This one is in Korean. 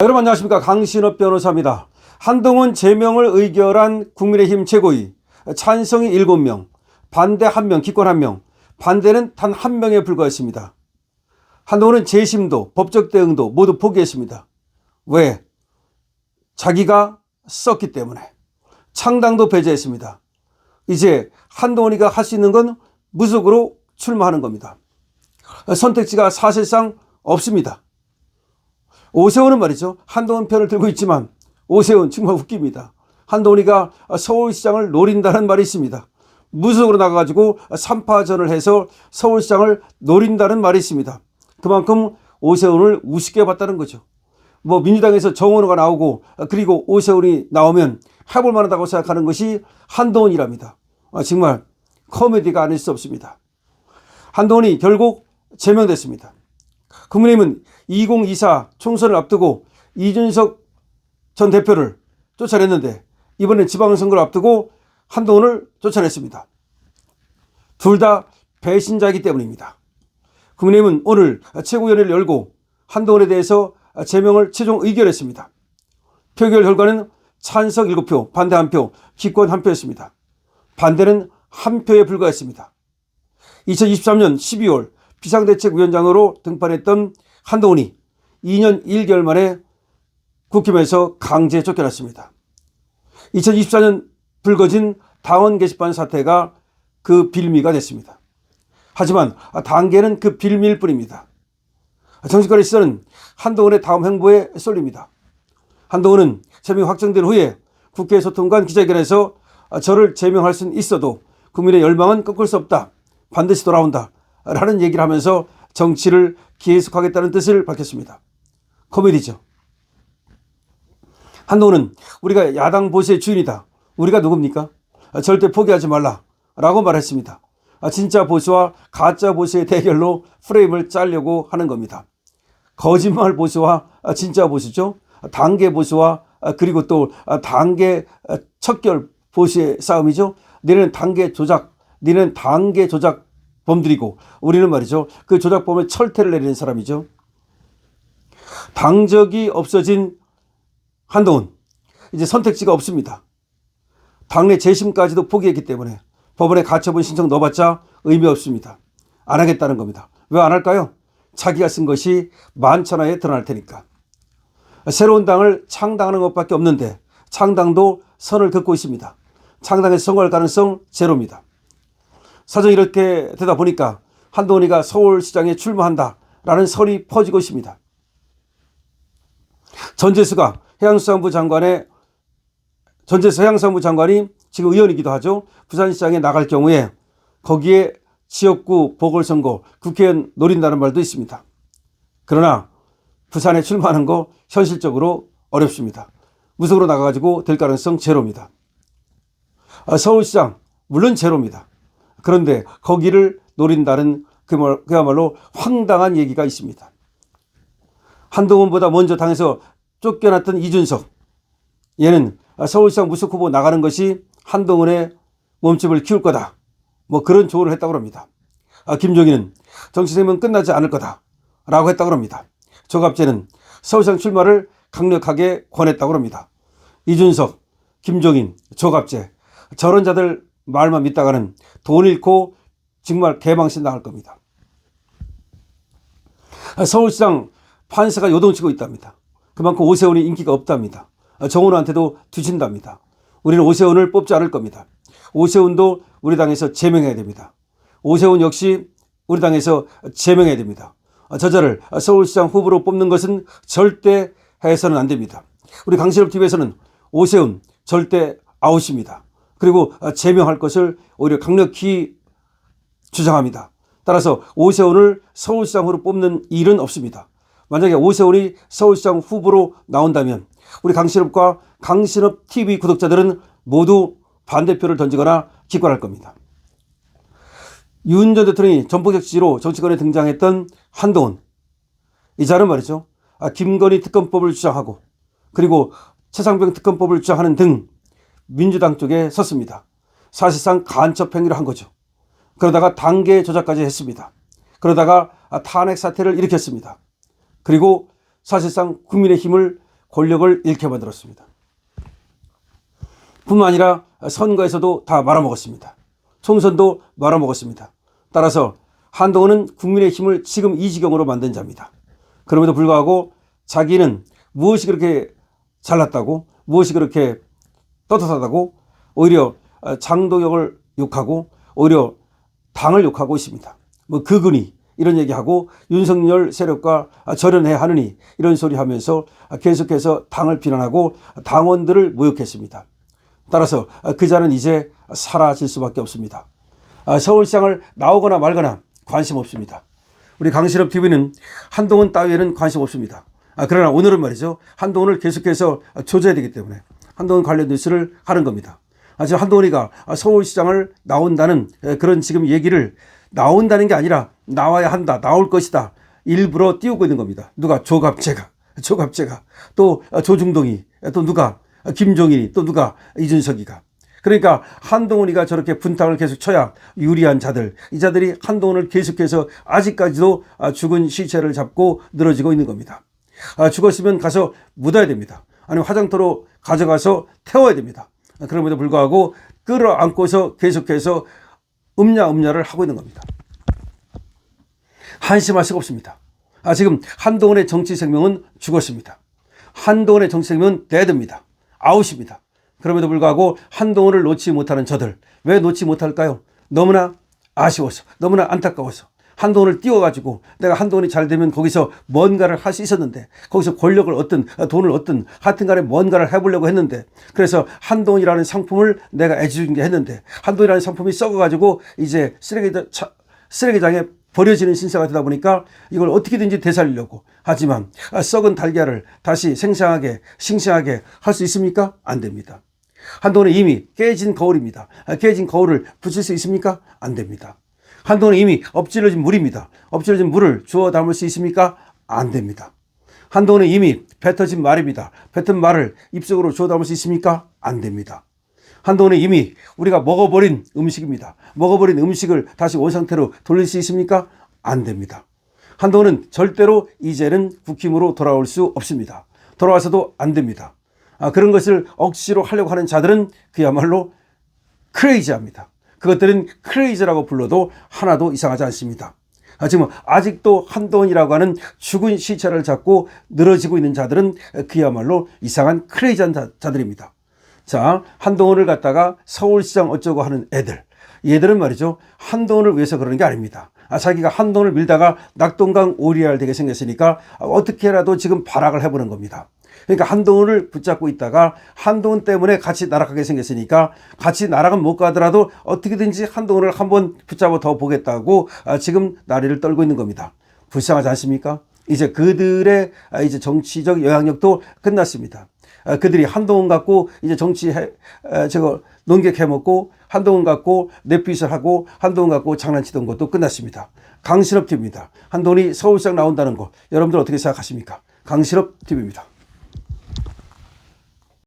여러분 안녕하십니까. 강신업 변호사입니다. 한동훈 제명을 의결한 국민의힘 최고위 찬성이 7명, 반대 1명, 기권 1명, 반대는 단 1명에 불과했습니다. 한동훈은 재심도 법적 대응도 모두 포기했습니다. 왜? 자기가 썼기 때문에. 창당도 배제했습니다. 이제 한동훈이가 할 수 있는 건 무속으로 출마하는 겁니다. 선택지가 사실상 없습니다. 오세훈은 말이죠. 한동훈 편을 들고 있지만 오세훈 정말 웃깁니다. 한동훈이가 서울시장을 노린다는 말이 있습니다. 무속으로 나가가지고 3파전을 해서 서울시장을 노린다는 말이 있습니다. 그만큼 오세훈을 우습게 봤다는 거죠. 민주당에서 정원호가 나오고 그리고 오세훈이 나오면 해볼 만하다고 생각하는 것이 한동훈이랍니다. 정말 코미디가 아닐 수 없습니다. 한동훈이 결국 제명됐습니다. 국민의힘은 2024 총선을 앞두고 이준석 전 대표를 쫓아냈는데 이번엔 지방선거를 앞두고 한동훈을 쫓아냈습니다. 둘 다 배신자이기 때문입니다. 국민의힘은 오늘 최고위원회를 열고 한동훈에 대해서 제명을 최종 의결했습니다. 표결 결과는 찬성 7표, 반대 1표, 기권 1표였습니다. 반대는 1표에 불과했습니다. 2023년 12월 비상대책위원장으로 등판했던 한동훈이 2년 1개월 만에 국힘에서 강제 쫓겨났습니다. 2024년 불거진 당원 게시판 사태가 그 빌미가 됐습니다. 하지만 단계는 그 빌미일 뿐입니다. 정치권의 시선은 한동훈의 다음 행보에 쏠립니다. 한동훈은 제명 확정된 후에 국회 소통관 기자회견에서 저를 제명할 수는 있어도 국민의 열망은 꺾을 수 없다. 반드시 돌아온다. 라는 얘기를 하면서 정치를 계속하겠다는 뜻을 밝혔습니다. 코미디죠. 한동훈은 우리가 야당 보수의 주인이다. 우리가 누굽니까? 절대 포기하지 말라. 라고 말했습니다. 진짜 보수와 가짜 보수의 대결로 프레임을 짜려고 하는 겁니다. 거짓말 보수와 진짜 보수죠. 단계 보수와 그리고 또 단계 척결 보수의 싸움이죠. 너네는 단계 조작, 너네는 단계 조작 범들이고 우리는 말이죠. 그 조작범의 철퇴를 내리는 사람이죠. 당적이 없어진 한동훈. 이제 선택지가 없습니다. 당내 재심까지도 포기했기 때문에 법원에 가처분 신청 넣어봤자 의미 없습니다. 안 하겠다는 겁니다. 왜 안 할까요? 자기가 쓴 것이 만천하에 드러날 테니까. 새로운 당을 창당하는 것밖에 없는데 창당도 선을 긋고 있습니다. 창당에서 성공할 가능성 제로입니다. 사정이 이렇게 되다 보니까 한동훈이가 서울시장에 출마한다라는 설이 퍼지고 있습니다. 전재수가 해양수산부 장관이 지금 의원이기도 하죠. 부산시장에 나갈 경우에 거기에 지역구 보궐선거 국회의원 노린다는 말도 있습니다. 그러나 부산에 출마하는 거 현실적으로 어렵습니다. 무속으로 나가가지고 될 가능성 제로입니다. 서울시장 물론 제로입니다. 그런데 거기를 노린다는 그야말로 황당한 얘기가 있습니다. 한동훈보다 먼저 당에서 쫓겨났던 이준석, 얘는 서울시장 무속 후보 나가는 것이 한동훈의 몸집을 키울 거다. 그런 조언을 했다고 합니다. 김종인은 정치 생명은 끝나지 않을 거다. 라고 했다고 합니다. 조갑재는 서울시장 출마를 강력하게 권했다고 합니다. 이준석, 김종인, 조갑재, 저런 자들 말만 믿다가는 돈 잃고 정말 개망신 나갈 겁니다. 서울시장 판세가 요동치고 있답니다. 그만큼 오세훈이 인기가 없답니다. 정원호한테도 뒤진답니다. 우리는 오세훈을 뽑지 않을 겁니다. 오세훈도 우리 당에서 제명해야 됩니다. 오세훈 역시 우리 당에서 제명해야 됩니다. 저자를 서울시장 후보로 뽑는 것은 절대 해서는 안 됩니다. 우리 강신업TV에서는 오세훈 절대 아웃입니다. 그리고 제명할 것을 오히려 강력히 주장합니다. 따라서 오세훈을 서울시장으로 뽑는 일은 없습니다. 만약에 오세훈이 서울시장 후보로 나온다면 우리 강신업과 강신업TV 구독자들은 모두 반대표를 던지거나 기권할 겁니다. 윤 전 대통령이 전폭적 지지로 정치권에 등장했던 한동훈. 이 자는 말이죠. 김건희 특검법을 주장하고 그리고 최상병 특검법을 주장하는 등 민주당 쪽에 섰습니다. 사실상 간첩 행위를 한 거죠. 그러다가 단계 조작까지 했습니다. 그러다가 탄핵 사태를 일으켰습니다. 그리고 사실상 국민의힘을 권력을 잃게 만들었습니다. 뿐만 아니라 선거에서도 다 말아먹었습니다. 총선도 말아먹었습니다. 따라서 한동훈은 국민의힘을 지금 이 지경으로 만든 자입니다. 그럼에도 불구하고 자기는 무엇이 그렇게 잘났다고, 무엇이 그렇게 떳떳하다고 오히려 장도혁을 욕하고 오히려 당을 욕하고 있습니다. 뭐 그근이 이런 얘기하고 윤석열 세력과 절연해야 하느니 이런 소리 하면서 계속해서 당을 비난하고 당원들을 모욕했습니다. 따라서 그 자는 이제 사라질 수밖에 없습니다. 서울시장을 나오거나 말거나 관심 없습니다. 우리 강신업 TV는 한동훈 따위에는 관심 없습니다. 그러나 오늘은 말이죠. 한동훈을 계속해서 조져야 되기 때문에 한동훈 관련 뉴스를 하는 겁니다. 지금 한동훈이가 서울시장을 나온다는 그런 지금 얘기를 나온다는 게 아니라 나와야 한다, 나올 것이다 일부러 띄우고 있는 겁니다. 누가? 조갑제가 또 조중동이, 또 누가? 김종인이, 또 누가? 이준석이가. 그러니까 한동훈이가 저렇게 분탕을 계속 쳐야 유리한 자들, 이 자들이 한동훈을 계속해서 아직까지도 죽은 시체를 잡고 늘어지고 있는 겁니다. 죽었으면 가서 묻어야 됩니다. 아니면 화장터로 가져가서 태워야 됩니다. 그럼에도 불구하고 끌어안고서 계속해서 음냐를 하고 있는 겁니다. 한심할 수가 없습니다. 지금 한동훈의 정치 생명은 죽었습니다. 한동훈의 정치 생명은 데드입니다. 아웃입니다. 그럼에도 불구하고 한동훈을 놓지 못하는 저들, 왜 놓지 못할까요? 너무나 아쉬워서, 너무나 안타까워서. 한동훈을 띄워가지고 내가 한동훈이 잘 되면 거기서 뭔가를 할 수 있었는데, 거기서 권력을 얻든 돈을 얻든 하여튼 간에 뭔가를 해보려고 했는데, 그래서 한동훈이라는 상품을 내가 애지중지 했는데 한동훈이라는 상품이 썩어가지고 이제 쓰레기장에 버려지는 신세가 되다 보니까 이걸 어떻게든지 되살리려고 하지만 썩은 달걀을 다시 생생하게 싱싱하게 할 수 있습니까? 안 됩니다. 한동훈은 이미 깨진 거울입니다. 깨진 거울을 붙일 수 있습니까? 안 됩니다. 한동훈은 이미 엎질러진 물입니다. 엎질러진 물을 주워 담을 수 있습니까? 안 됩니다. 한동훈은 이미 뱉어진 말입니다. 뱉은 말을 입속으로 주워 담을 수 있습니까? 안 됩니다. 한동훈은 이미 우리가 먹어버린 음식입니다. 먹어버린 음식을 다시 원상태로 돌릴 수 있습니까? 안 됩니다. 한동훈은 절대로 이제는 국힘으로 돌아올 수 없습니다. 돌아와서도 안 됩니다. 그런 것을 억지로 하려고 하는 자들은 그야말로 크레이지합니다. 그것들은 크레이지라고 불러도 하나도 이상하지 않습니다. 지금 아직도 한동훈이라고 하는 죽은 시체를 잡고 늘어지고 있는 자들은 그야말로 이상한 크레이지한 자들입니다. 자, 한동훈을 갖다가 서울시장 어쩌고 하는 애들, 얘들은 말이죠, 한동훈을 위해서 그러는 게 아닙니다. 자기가 한동훈을 밀다가 낙동강 오리알 되게 생겼으니까 어떻게라도 지금 발악을 해보는 겁니다. 그러니까 한동훈을 붙잡고 있다가 한동훈 때문에 같이 날아가게 생겼으니까 같이 날아가면 못 가더라도 어떻게든지 한동훈을 한번 붙잡아 더 보겠다고 지금 나리를 떨고 있는 겁니다. 불쌍하지 않습니까? 이제 그들의 이제 정치적 영향력도 끝났습니다. 그들이 한동훈 갖고 이제 논객 해먹고 한동훈 갖고 넷핏을 하고 한동훈 갖고 장난치던 것도 끝났습니다. 강신업 TV입니다. 한동훈이 서울시장 나온다는 거 여러분들 어떻게 생각하십니까? 강신업 TV입니다.